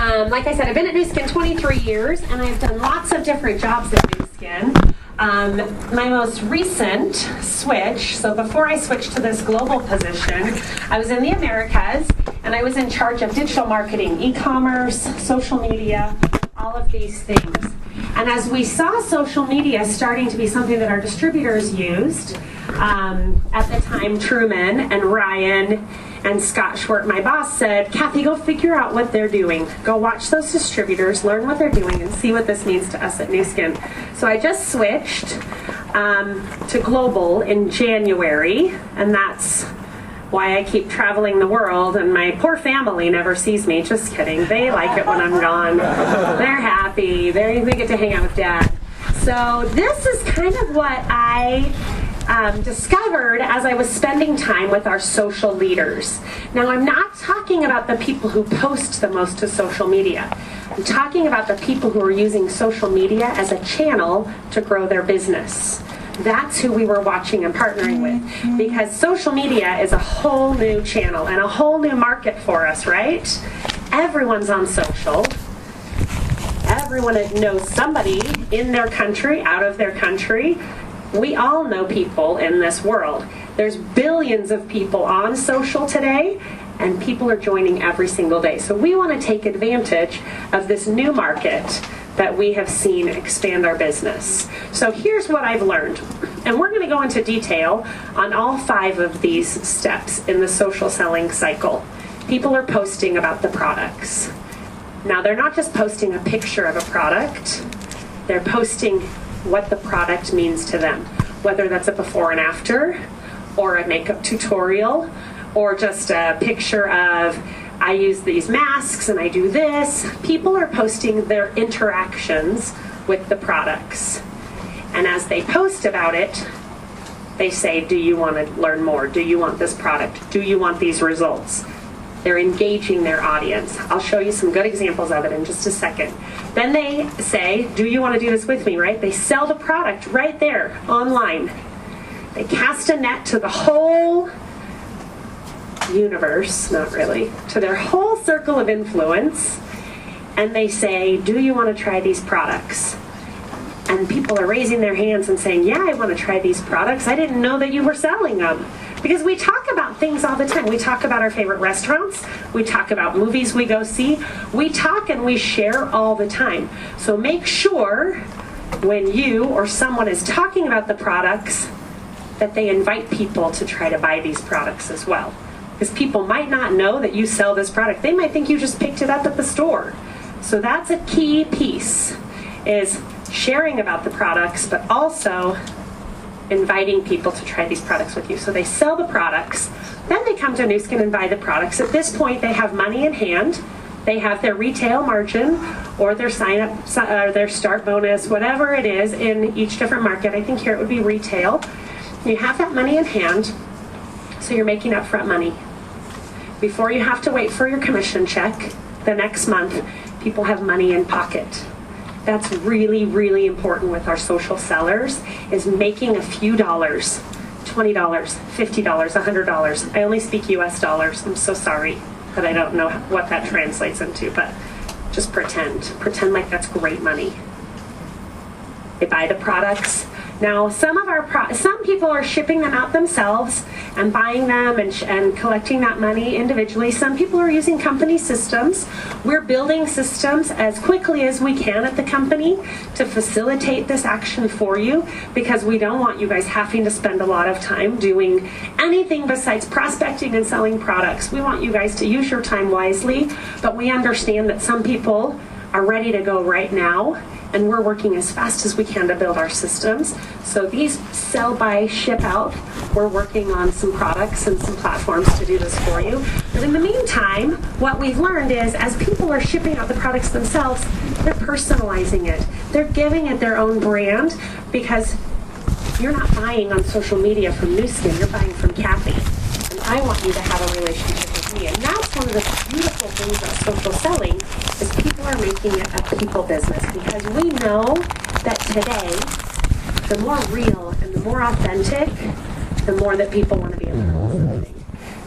Like I said, I've been at Nu Skin 23 years, and I've done lots of different jobs at Nu Skin. My most recent switch, so before I switched to this global position, I was in the Americas, and I was in charge of digital marketing, e-commerce, social media, all of these things. And as we saw social media starting to be something that our distributors used, at the time Truman and Ryan and Scott Schwartz, my boss, said, Kathy, go figure out what they're doing. Go watch those distributors, learn what they're doing, and see what this means to us at Nu Skin. So I just switched to global in January, and that's why I keep traveling the world, and my poor family never sees me. Just kidding. They like it when I'm gone. They're happy. They get to hang out with Dad. So this is kind of what I discovered as I was spending time with our social leaders. Now, I'm not talking about the people who post the most to social media. I'm talking about the people who are using social media as a channel to grow their business. That's who we were watching and partnering with, because social media is a whole new channel and a whole new market for us, right? Everyone's on social. Everyone knows somebody in their country, out of their country. We all know people in this world. There's billions of people on social today, and people are joining every single day. So we want to take advantage of this new market that we have seen expand our business. So here's what I've learned. And we're going to go into detail on all 5 of these steps in the social selling cycle. People are posting about the products. Now, they're not just posting a picture of a product. They're posting what the product means to them, whether that's a before and after, or a makeup tutorial, or just a picture of, I use these masks and I do this. People are posting their interactions with the products. And as they post about it, they say, do you want to learn more? Do you want this product? Do you want these results? They're engaging their audience. I'll show you some good examples of it in just a second. Then they say, do you want to do this with me, right? They sell the product right there online. They cast a net to the whole universe, not really, to their whole circle of influence, and they say, do you want to try these products? And people are raising their hands and saying, yeah, I want to try these products. I didn't know that you were selling them. Because we talk about things all the time. We talk about our favorite restaurants. We talk about movies we go see. We talk and we share all the time. So make sure when you or someone is talking about the products that they invite people to try to buy these products as well. Because people might not know that you sell this product. They might think you just picked it up at the store. So that's a key piece, is sharing about the products, but also inviting people to try these products with you. So they sell the products, then they come to Nu Skin and buy the products. At this point, they have money in hand. They have their retail margin or their sign-up, or their start bonus, whatever it is in each different market. I think here it would be retail. You have that money in hand, so you're making upfront money. Before you have to wait for your commission check the next month, people have money in pocket. That's really, really important with our social sellers, is making a few dollars, $20, $50, $100. I only speak US dollars. I'm so sorry that I don't know what that translates into, but just pretend like that's great money. They buy the products. Now, some people are shipping them out themselves and buying them and collecting that money individually. Some people are using company systems. We're building systems as quickly as we can at the company to facilitate this action for you, because we don't want you guys having to spend a lot of time doing anything besides prospecting and selling products. We want you guys to use your time wisely, but we understand that some people are ready to go right now, and we're working as fast as we can to build our systems. So these sell, buy, ship out, we're working on some products and some platforms to do this for you. But in the meantime, what we've learned is, as people are shipping out the products themselves, they're personalizing it. They're giving it their own brand, because you're not buying on social media from Nu Skin, you're buying from Kathy. And I want you to have a relationship with me. And that's one of the beautiful things about social selling, is people are making it a people business, because we know that today, the more real and the more authentic, the more that people want to be able to.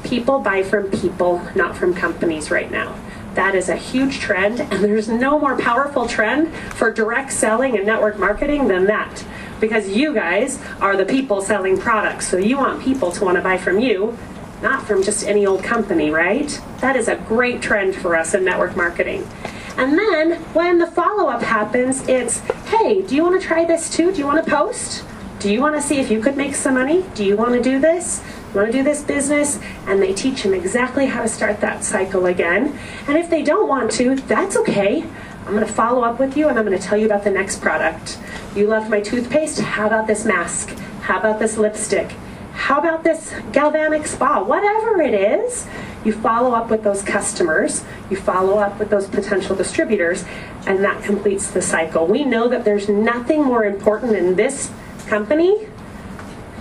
People buy from people, not from companies right now. That is a huge trend, and there's no more powerful trend for direct selling and network marketing than that. Because you guys are the people selling products, so you want people to want to buy from you, not from just any old company, right? That is a great trend for us in network marketing. And then when the follow-up happens, it's, hey, do you want to try this too? Do you want to post? Do you want to see if you could make some money? Do you want to do this? You want to do this business? And they teach them exactly how to start that cycle again. And if they don't want to, that's okay. I'm going to follow up with you and I'm going to tell you about the next product. You loved my toothpaste? How about this mask? How about this lipstick? How about this galvanic spa? Whatever it is, you follow up with those customers, you follow up with those potential distributors, and that completes the cycle. We know that there's nothing more important in this company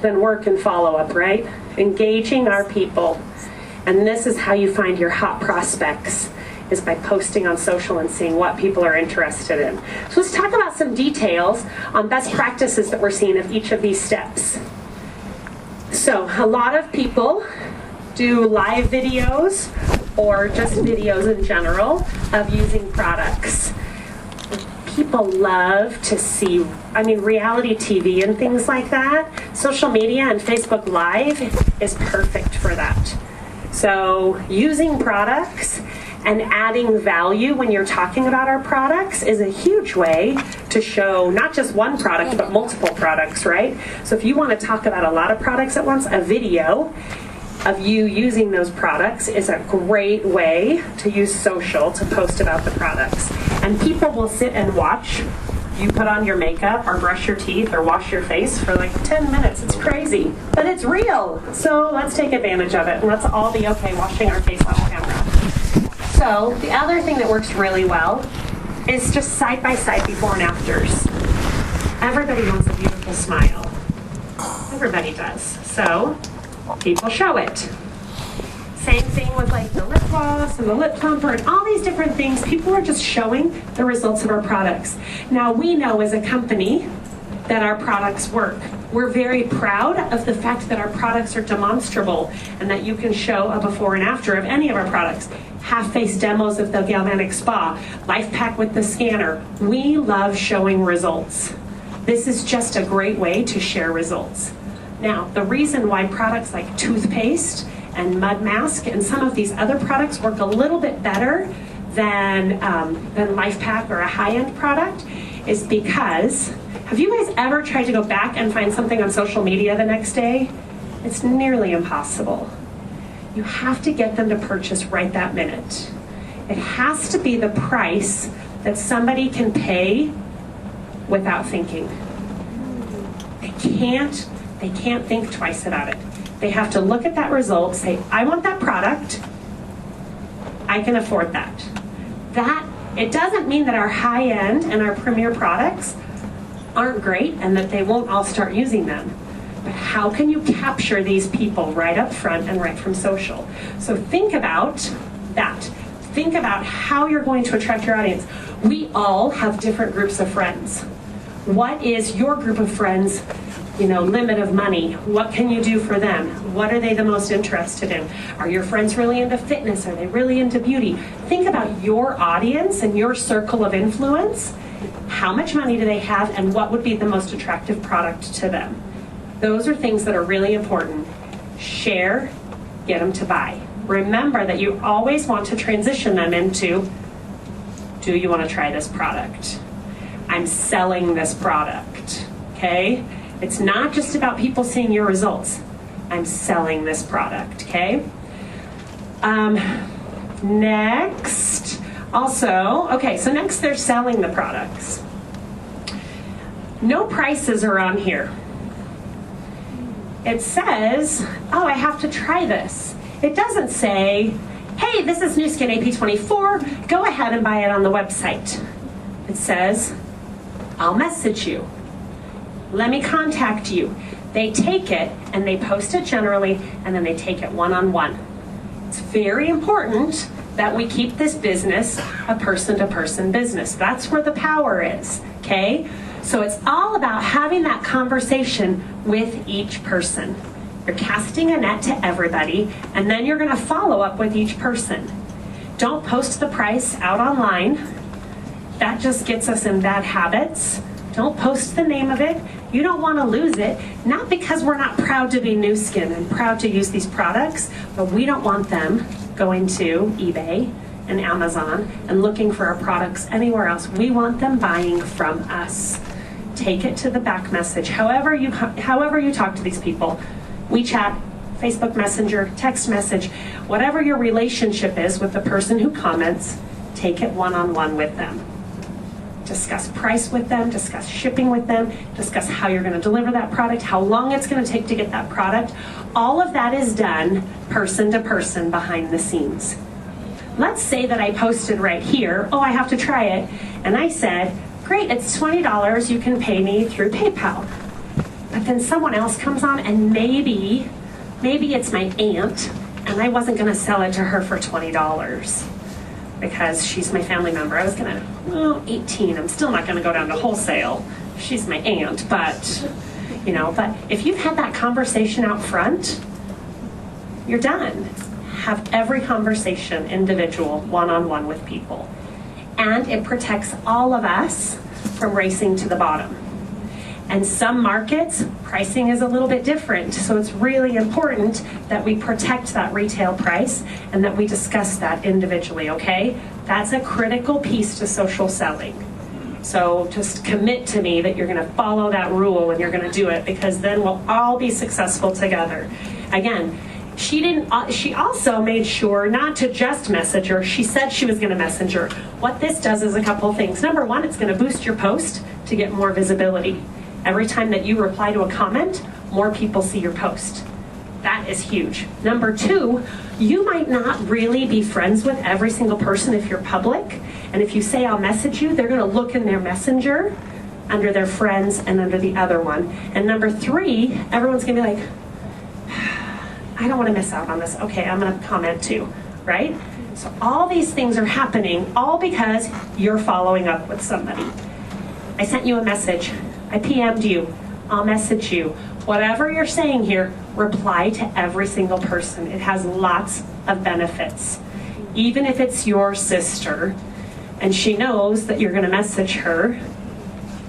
than work and follow-up, right? Engaging our people. And this is how you find your hot prospects, is by posting on social and seeing what people are interested in. So let's talk about some details on best practices that we're seeing of each of these steps. So a lot of people do live videos or just videos in general of using products. People love to see, reality TV and things like that. Social media and Facebook Live is perfect for that. So using products and adding value when you're talking about our products is a huge way to show not just one product, but multiple products, right? So if you want to talk about a lot of products at once, a video of you using those products is a great way to use social to post about the products. And people will sit and watch you put on your makeup or brush your teeth or wash your face for like 10 minutes. It's crazy, but it's real. So let's take advantage of it and let's all be okay washing our face on camera. So the other thing that works really well is just side-by-side before and afters. Everybody wants a beautiful smile. Everybody does. So people show it. Same thing with like the lip gloss and the lip plumper and all these different things. People are just showing the results of our products. Now we know as a company that our products work. We're very proud of the fact that our products are demonstrable and that you can show a before and after of any of our products. Half-face demos of the Galvanic Spa, Life Pack with the scanner. We love showing results. This is just a great way to share results. Now, the reason why products like toothpaste and mud mask and some of these other products work a little bit better than Life Pack or a high-end product is because, have you guys ever tried to go back and find something on social media the next day? It's nearly impossible. You have to get them to purchase right that minute. It has to be the price that somebody can pay without thinking. They can't think twice about it. They have to look at that result, say, I want that product, I can afford that. It doesn't mean that our high-end and our premier products aren't great and that they won't all start using them. But how can you capture these people right up front and right from social? So think about that. Think about how you're going to attract your audience. We all have different groups of friends. What is your group of friends' limit of money? What can you do for them? What are they the most interested in? Are your friends really into fitness? Are they really into beauty? Think about your audience and your circle of influence. How much money do they have and what would be the most attractive product to them? Those are things that are really important. Share, get them to buy. Remember that you always want to transition them into, do you want to try this product? I'm selling this product, okay? It's not just about people seeing your results. I'm selling this product, okay? Next, so next they're selling the products. No prices are on here. It says, oh, I have to try this. It doesn't say, hey, this is Nu Skin AP24, go ahead and buy it on the website. It says, I'll message you. Let me contact you. They take it and they post it generally and then they take it one-on-one. It's very important that we keep this business a person-to-person business. That's where the power is, okay? So it's all about having that conversation with each person. You're casting a net to everybody and then you're gonna follow up with each person. Don't post the price out online. That just gets us in bad habits. Don't post the name of it. You don't want to lose it, not because we're not proud to be Nu Skin and proud to use these products, but we don't want them going to eBay and Amazon and looking for our products anywhere else. We want them buying from us. Take it to the back message. However you talk to these people, WeChat, Facebook Messenger, text message, whatever your relationship is with the person who comments, take it one-on-one with them. Discuss price with them, discuss shipping with them, discuss how you're going to deliver that product, how long it's going to take to get that product. All of that is done person to person behind the scenes. Let's say that I posted right here, oh, I have to try it, and I said, great, it's $20, you can pay me through PayPal. But then someone else comes on and maybe it's my aunt, and I wasn't going to sell it to her for $20 because she's my family member. I was going to, well, 18. I'm still not going to go down to wholesale. She's my aunt, but if you've had that conversation out front, you're done. Have every conversation individual, one-on-one with people. And it protects all of us from racing to the bottom. And some markets, pricing is a little bit different. So it's really important that we protect that retail price and that we discuss that individually, okay? That's a critical piece to social selling. So just commit to me that you're gonna follow that rule and you're gonna do it, because then we'll all be successful together. Again, she also made sure not to just message her. She said she was gonna message her. What this does is a couple of things. Number one, it's gonna boost your post to get more visibility. Every time that you reply to a comment, more people see your post. That is huge. Number two, you might not really be friends with every single person if you're public. And if you say, I'll message you, they're gonna look in their messenger under their friends and under the other one. And number three, everyone's gonna be like, I don't wanna miss out on this. Okay, I'm gonna comment too, right? So all these things are happening all because you're following up with somebody. I sent you a message. I PM'd you, I'll message you. Whatever you're saying here, reply to every single person. It has lots of benefits. Even if it's your sister and she knows that you're gonna message her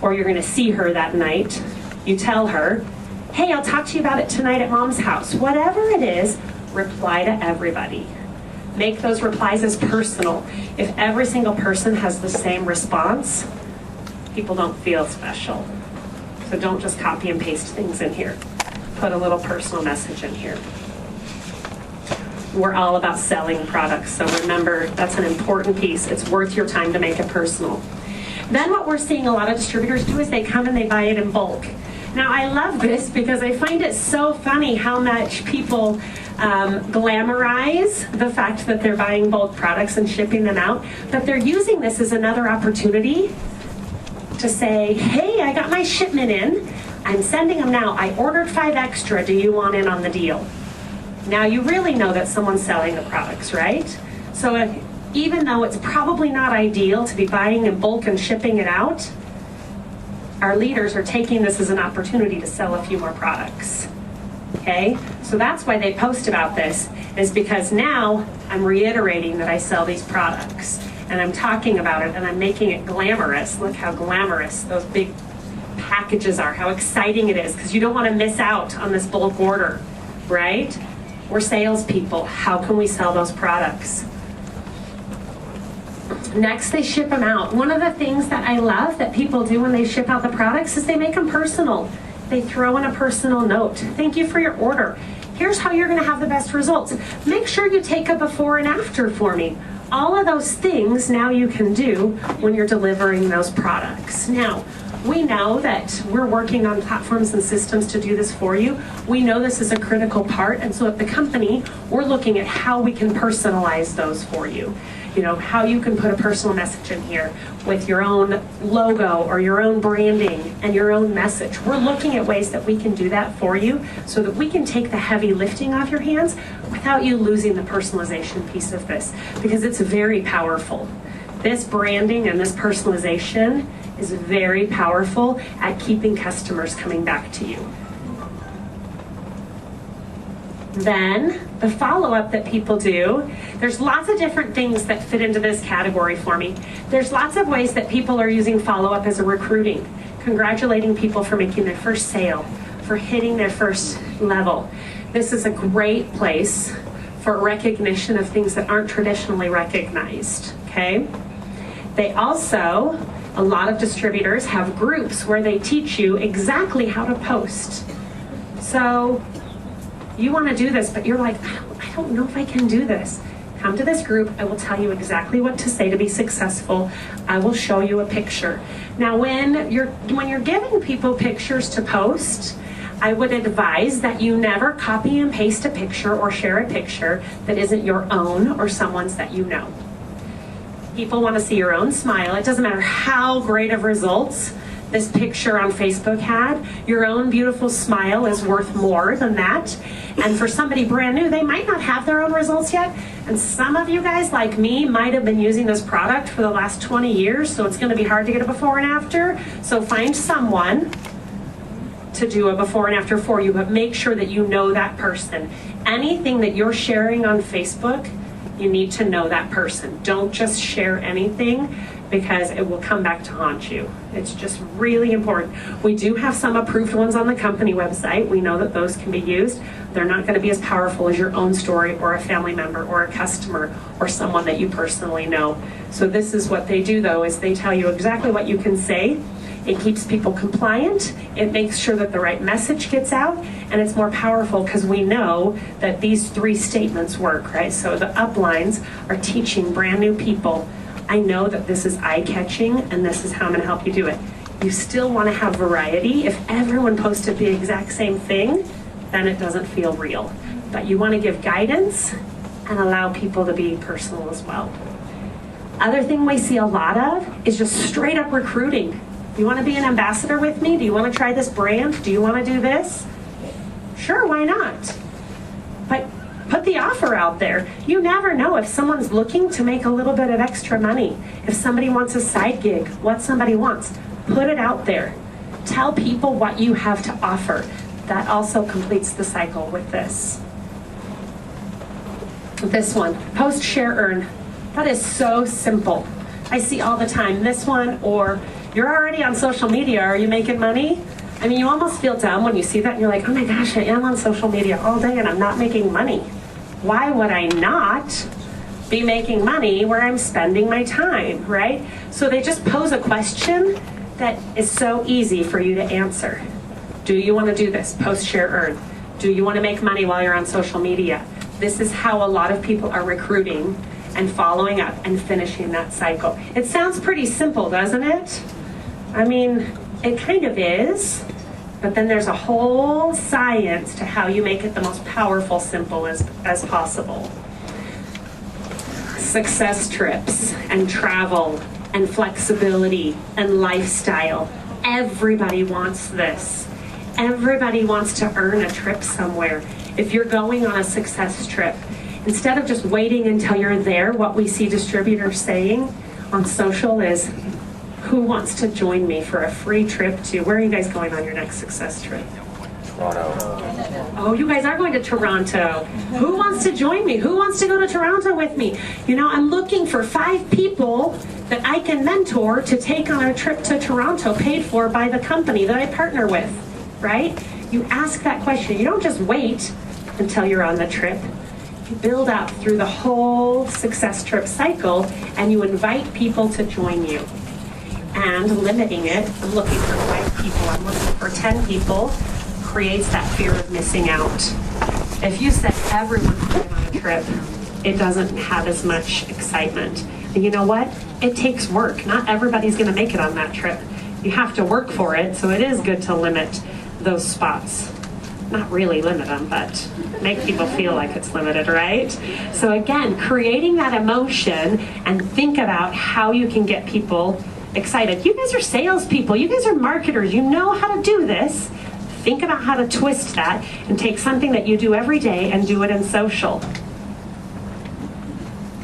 or you're gonna see her that night, you tell her, hey, I'll talk to you about it tonight at mom's house. Whatever it is, reply to everybody. Make those replies as personal. If every single person has the same response, people don't feel special. So don't just copy and paste things in here. Put a little personal message in here. We're all about selling products, so remember, that's an important piece. It's worth your time to make it personal. Then what we're seeing a lot of distributors do is they come and they buy it in bulk. Now I love this because I find it so funny how much people glamorize the fact that they're buying bulk products and shipping them out, but they're using this as another opportunity to say, hey, I got my shipment in, I'm sending them now, I ordered 5 extra, do you want in on the deal? Now you really know that someone's selling the products, right? So even though it's probably not ideal to be buying in bulk and shipping it out, our leaders are taking this as an opportunity to sell a few more products, okay? So that's why they post about this, is because now I'm reiterating that I sell these products. And I'm talking about it and I'm making it glamorous. Look how glamorous those big packages are, how exciting it is, because you don't want to miss out on this bulk order, right? We're salespeople. How can we sell those products? Next, they ship them out. One of the things that I love that people do when they ship out the products is they make them personal. They throw in a personal note. Thank you for your order. Here's how you're going to have the best results. Make sure you take a before and after for me. All of those things now you can do when you're delivering those products. Now, we know that we're working on platforms and systems to do this for you. We know this is a critical part, and so at the company, we're looking at how we can personalize those for you. You know, how you can put a personal message in here with your own logo or your own branding and your own message. We're looking at ways that we can do that for you so that we can take the heavy lifting off your hands without you losing the personalization piece of this, because it's very powerful. This branding and this personalization is very powerful at keeping customers coming back to you. Then the follow-up that people do, there's lots of different things that fit into this category for me. There's lots of ways that people are using follow-up as a recruiting, congratulating people for making their first sale, for hitting their first level. This is a great place for recognition of things that aren't traditionally recognized, okay? They also, a lot of distributors have groups where they teach you exactly how to post. So you want to do this, but you're like, I don't know if I can do this. Come to this group. I will tell you exactly what to say to be successful. I will show you a picture. Now, when you're giving people pictures to post, I would advise that you never copy and paste a picture or share a picture that isn't your own or someone's that you know. People want to see your own smile. It doesn't matter how great of results this picture on Facebook had. Your own beautiful smile is worth more than that. And for somebody brand new, they might not have their own results yet. And some of you guys, like me, might have been using this product for the last 20 years, so it's going to be hard to get a before and after. So find someone to do a before and after for you, but make sure that you know that person. Anything that you're sharing on Facebook, you need to know that person. Don't just share anything, because it will come back to haunt you. It's just really important. We do have some approved ones on the company website. We know that those can be used. They're not going to be as powerful as your own story or a family member or a customer or someone that you personally know. So this is what they do, though, is they tell you exactly what you can say. It keeps people compliant. It makes sure that the right message gets out, and it's more powerful because we know that these 3 statements work, right? So the uplines are teaching brand new people, I know that this is eye-catching, and this is how I'm going to help you do it. You still want to have variety. If everyone posted the exact same thing, then it doesn't feel real. But you want to give guidance and allow people to be personal as well. Other thing we see a lot of is just straight up recruiting. You want to be an ambassador with me? Do you want to try this brand? Do you want to do this? Sure, why not? But put the offer out there. You never know if someone's looking to make a little bit of extra money. If somebody wants a side gig, what somebody wants, put it out there. Tell people what you have to offer. That also completes the cycle with this. This one, post, share, earn. That is so simple. I see all the time this one, or you're already on social media, are you making money? I mean, you almost feel dumb when you see that and you're like, oh my gosh, I am on social media all day and I'm not making money. Why would I not be making money where I'm spending my time, right? So they just pose a question that is so easy for you to answer. Do you want to do this? Post, share, earn. Do you want to make money while you're on social media? This is how a lot of people are recruiting and following up and finishing that cycle. It sounds pretty simple, doesn't it? I mean, it kind of is, but then there's a whole science to how you make it the most powerful, simple as possible. Success trips and travel and flexibility and lifestyle. Everybody wants this. Everybody wants to earn a trip somewhere. If you're going on a success trip, instead of just waiting until you're there, what we see distributors saying on social is, who wants to join me for a free trip to, where are you guys going on your next success trip? Toronto. Oh, you guys are going to Toronto. Who wants to join me? Who wants to go to Toronto with me? You know, I'm looking for 5 people that I can mentor to take on a trip to Toronto paid for by the company that I partner with, right? You ask that question. You don't just wait until you're on the trip. You build up through the whole success trip cycle, and you invite people to join you. And limiting it, I'm looking for 5 people, I'm looking for 10 people, creates that fear of missing out. If you said everyone's going on a trip, it doesn't have as much excitement. And you know what? It takes work. Not everybody's going to make it on that trip. You have to work for it, so it is good to limit those spots. Not really limit them, but make people feel like it's limited, right? So again, creating that emotion, and think about how you can get people excited. You guys are salespeople. You guys are marketers. You know how to do this. Think about how to twist that and take something that you do every day and do it in social.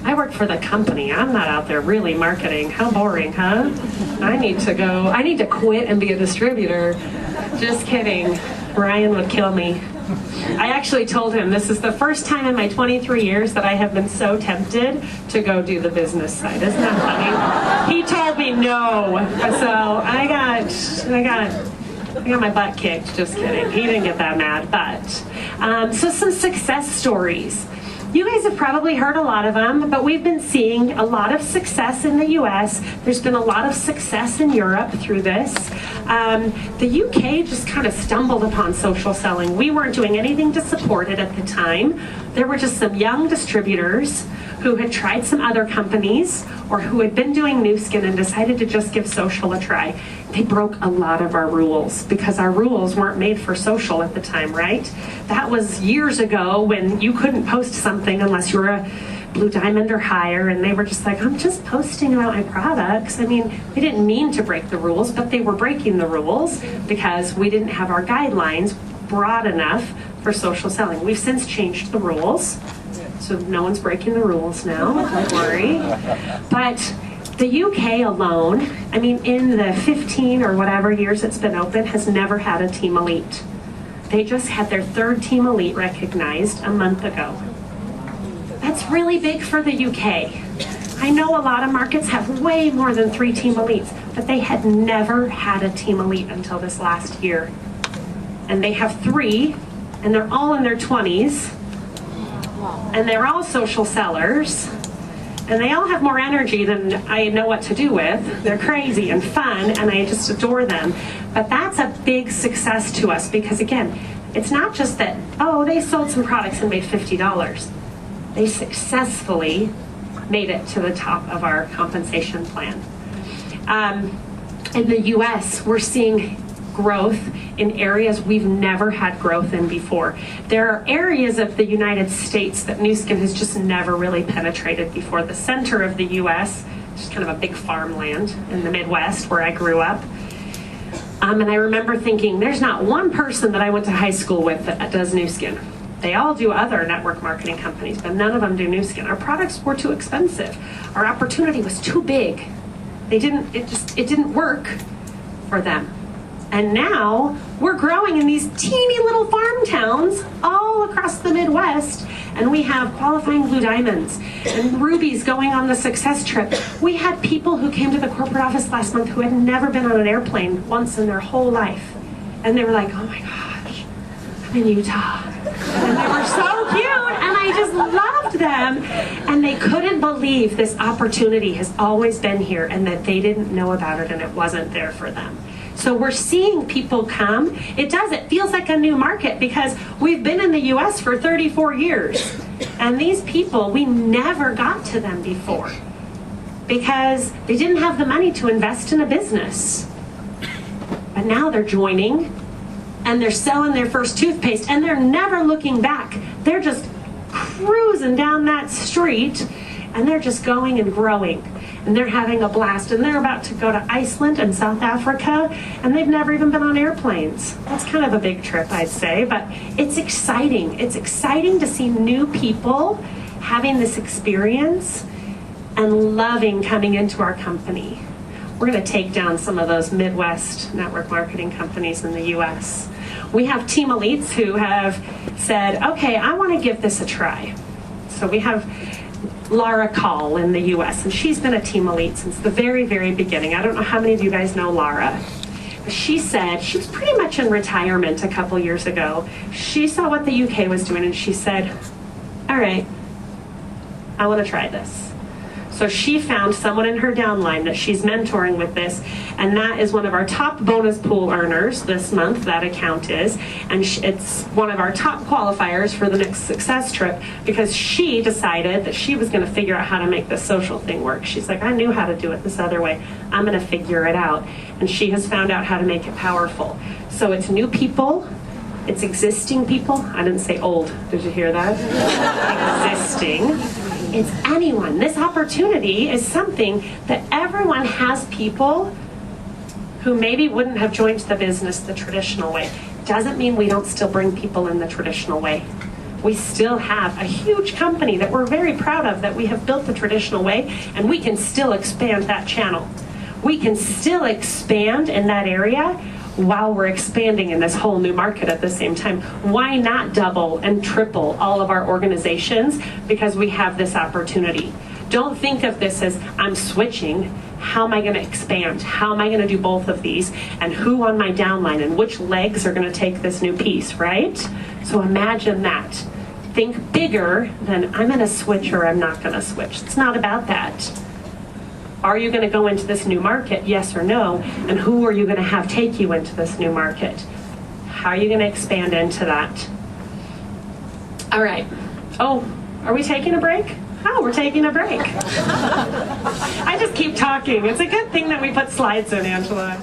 I work for the company. I'm not out there really marketing. How boring, huh? I need to quit and be a distributor. Just kidding. Ryan would kill me. I actually told him this is the first time in my 23 years that I have been so tempted to go do the business side. Isn't that funny? He told me no. So I got my butt kicked. Just kidding. He didn't get that mad. But so some success stories. You guys have probably heard a lot of them, but we've been seeing a lot of success in the US. There's been a lot of success in Europe through this. The UK just kind of stumbled upon social selling. We weren't doing anything to support it at the time. There were just some young distributors who had tried some other companies or who had been doing Nu Skin and decided to just give social a try. They broke a lot of our rules because our rules weren't made for social at the time, right? That was years ago when you couldn't post something unless you were a Blue Diamond or higher, and they were just like, I'm just posting about my products. I mean, they didn't mean to break the rules, but they were breaking the rules because we didn't have our guidelines broad enough for social selling. We've since changed the rules, so no one's breaking the rules now, don't worry. But the UK alone, I mean, in the 15 or whatever years it's been open, has never had a Team Elite. They just had their third Team Elite recognized a month ago. That's really big for the UK. I know a lot of markets have way more than 3 Team Elites, but they had never had a Team Elite until this last year. And they have 3, and they're all in their 20s, and they're all social sellers, and they all have more energy than I know what to do with. They're crazy and fun, and I just adore them. But that's a big success to us because, again, it's not just that, oh, they sold some products and made $50. They successfully made it to the top of our compensation plan. In the US, we're seeing growth in areas we've never had growth in before. There are areas of the United States that Nu Skin has just never really penetrated before. The center of the US, just kind of a big farmland in the Midwest where I grew up. And I remember thinking, there's not one person that I went to high school with that does Nu Skin. They all do other network marketing companies, but none of them do Nu Skin. Our products were too expensive. Our opportunity was too big. It didn't work for them. And now we're growing in these teeny little farm towns all across the Midwest, and we have qualifying Blue Diamonds and rubies going on the success trip. We had people who came to the corporate office last month who had never been on an airplane once in their whole life. And they were like, oh my gosh, I'm in Utah. And they were so cute, and I just loved them. And they couldn't believe this opportunity has always been here and that they didn't know about it and it wasn't there for them. So we're seeing people come. It feels like a new market because we've been in the US for 34 years. And these people, we never got to them before because they didn't have the money to invest in a business. But now they're joining and they're selling their first toothpaste and they're never looking back. They're just cruising down that street and they're just going and growing. And they're having a blast, and they're about to go to Iceland and South Africa, and they've never even been on airplanes. That's kind of a big trip, I'd say, but it's exciting. It's exciting to see new people having this experience and loving coming into our company. We're going to take down some of those Midwest network marketing companies in the US. We have Team Elites who have said, okay, I want to give this a try. So we have Laura Call in the US, and she's been a Team Elite since the very, very beginning. I don't know how many of you guys know Laura. But she said, she was pretty much in retirement a couple years ago. She saw what the UK was doing and she said, all right, I want to try this. So she found someone in her downline that she's mentoring with this, and that is one of our top bonus pool earners this month, that account is, and it's one of our top qualifiers for the next success trip because she decided that she was going to figure out how to make this social thing work. She's like, I knew how to do it this other way. I'm going to figure it out. And she has found out how to make it powerful. So it's new people. It's existing people. I didn't say old. Did you hear that? Existing. It's anyone. This opportunity is something that everyone has people who maybe wouldn't have joined the business the traditional way. Doesn't mean we don't still bring people in the traditional way. We still have a huge company that we're very proud of that we have built the traditional way, and we can still expand that channel. We can still expand in that area while we're expanding in this whole new market at the same time? Why not double and triple all of our organizations because we have this opportunity? Don't think of this as I'm switching. How am I going to expand? How am I going to do both of these? And who on my downline and which legs are going to take this new piece, right? So imagine that. Think bigger than I'm going to switch or I'm not going to switch. It's not about that. Are you going to go into this new market? Yes or no? And who are you going to have take you into this new market? How are you going to expand into that? All right. Oh, are we taking a break? Oh, we're taking a break. I just keep talking. It's a good thing that we put slides in, Angela.